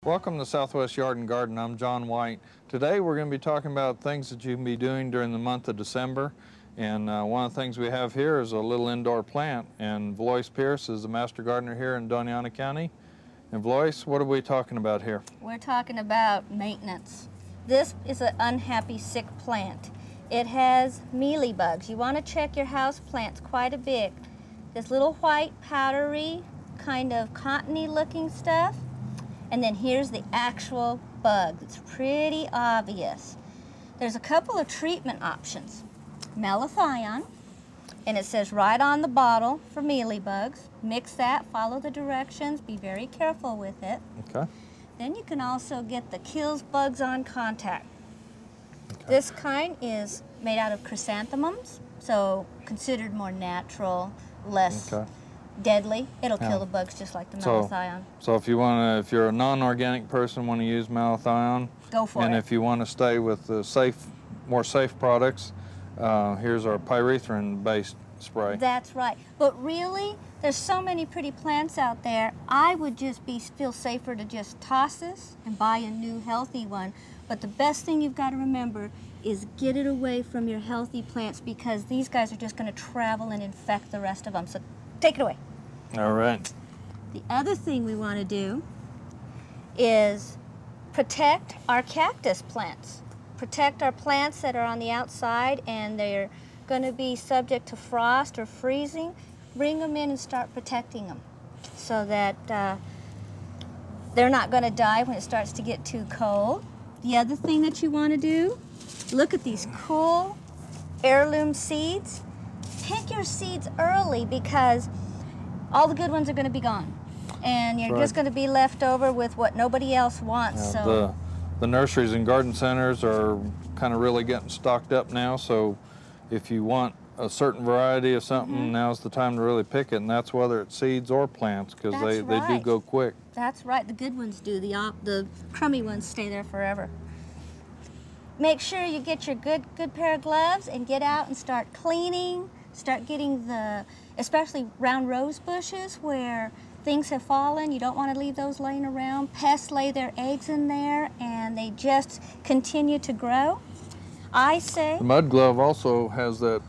Welcome to Southwest Yard and Garden. I'm John White. Today we're going to be talking about things that you can be doing during the month of December. And one of the things we have here is a little indoor plant. And Vlois Pierce is the master gardener here in Doñana County. And Vlois, what are we talking about here? We're talking about maintenance. This is an unhappy, sick plant. It has mealybugs. You want to check your house plants quite a bit. This little white, powdery, kind of cottony looking stuff. And then here's the actual bug. It's pretty obvious. There's a couple of treatment options. Malathion, and it says right on the bottle for mealybugs. Mix that, follow the directions, be very careful with it. Okay. Then you can also get the kills bugs on contact. Okay. This kind is made out of chrysanthemums, so considered more natural, less deadly. It'll kill the bugs just like the malathion. So if you're a non-organic person, want to use malathion, go for it. And if you want to stay with the more safe products, here's our pyrethrin-based spray. That's right. But really, there's so many pretty plants out there. I would just feel safer to just toss this and buy a new healthy one. But the best thing you've got to remember is get it away from your healthy plants, because these guys are just going to travel and infect the rest of them. So take it away. All right. The other thing we want to do is protect our cactus plants. Protect our plants that are on the outside and they're going to be subject to frost or freezing. Bring them in and start protecting them so that they're not going to die when it starts to get too cold. The other thing that you want to do, look at these cool heirloom seeds. Pick your seeds early because all the good ones are going to be gone. And you're just going to be left over with what nobody else wants. Yeah, the nurseries and garden centers are kind of really getting stocked up now, so if you want a certain variety of something, now's the time to really pick it, and that's whether it's seeds or plants, because they do go quick. That's right. The good ones do. The crummy ones stay there forever. Make sure you get your good pair of gloves and get out and start cleaning. Start getting especially round rose bushes where things have fallen. You don't want to leave those laying around. Pests lay their eggs in there and they just continue to grow. I say... The mud glove also has that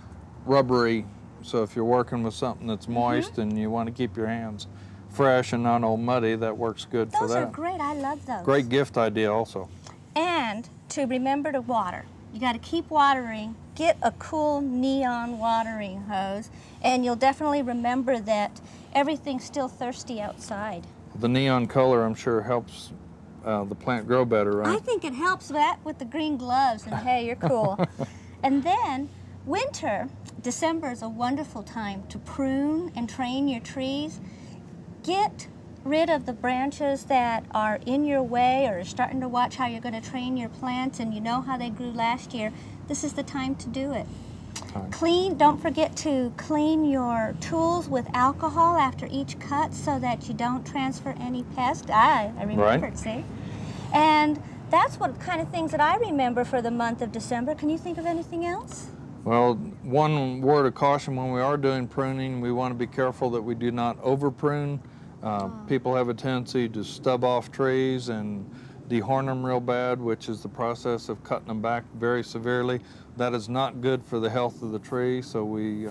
rubbery, so if you're working with something that's moist and you want to keep your hands fresh and not all muddy, that works good for that. Those are great. I love those. Great gift idea also. And to remember to water. You got to keep watering. Get a cool neon watering hose, and you'll definitely remember that everything's still thirsty outside. The neon color, I'm sure, helps the plant grow better, right? I think it helps that with the green gloves, and hey, you're cool. And then winter, December is a wonderful time to prune and train your trees. Get rid of the branches that are in your way or starting to watch how you're going to train your plants and you know how they grew last year. This is the time to do it. Don't forget to clean your tools with alcohol after each cut so that you don't transfer any pests. I remembered, see? And that's what kind of things that I remember for the month of December. Can you think of anything else? Well, one word of caution when we are doing pruning, we want to be careful that we do not over prune. People have a tendency to stub off trees and dehorn them real bad, which is the process of cutting them back very severely. That is not good for the health of the tree, so we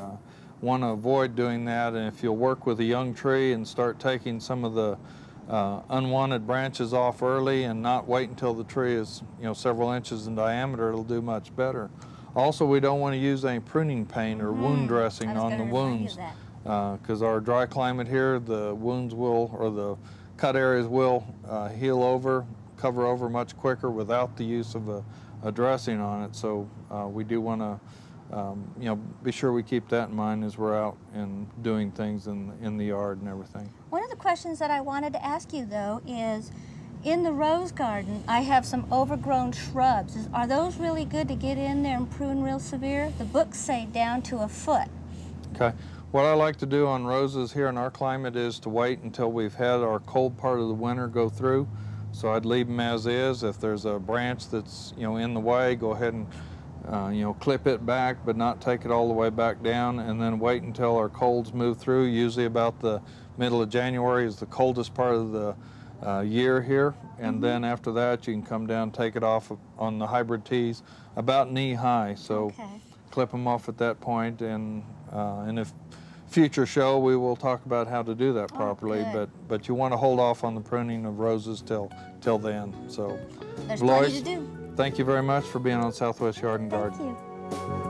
want to avoid doing that. And if you'll work with a young tree and start taking some of the unwanted branches off early and not wait until the tree is several inches in diameter, it'll do much better. Also, we don't want to use any pruning paint or wound dressing on the wounds. Because our dry climate here, the wounds or the cut areas will heal over, cover over much quicker without the use of a dressing on it. So we do want to, be sure we keep that in mind as we're out and doing things in the yard and everything. One of the questions that I wanted to ask you, though, is in the rose garden, I have some overgrown shrubs. Are those really good to get in there and prune real severe? The books say down to a foot. Okay. What I like to do on roses here in our climate is to wait until we've had our cold part of the winter go through. So I'd leave them as is. If there's a branch that's in the way, go ahead and clip it back, but not take it all the way back down, and then wait until our colds move through. Usually about the middle of January is the coldest part of the year here, and then after that you can come down, take it off on the hybrid tees about knee high. So clip them off at that point, and in a future show we will talk about how to do that properly. But you want to hold off on the pruning of roses till then. So there's Lois, plenty to do. Thank you very much for being on Southwest Yard and Garden. Thank you.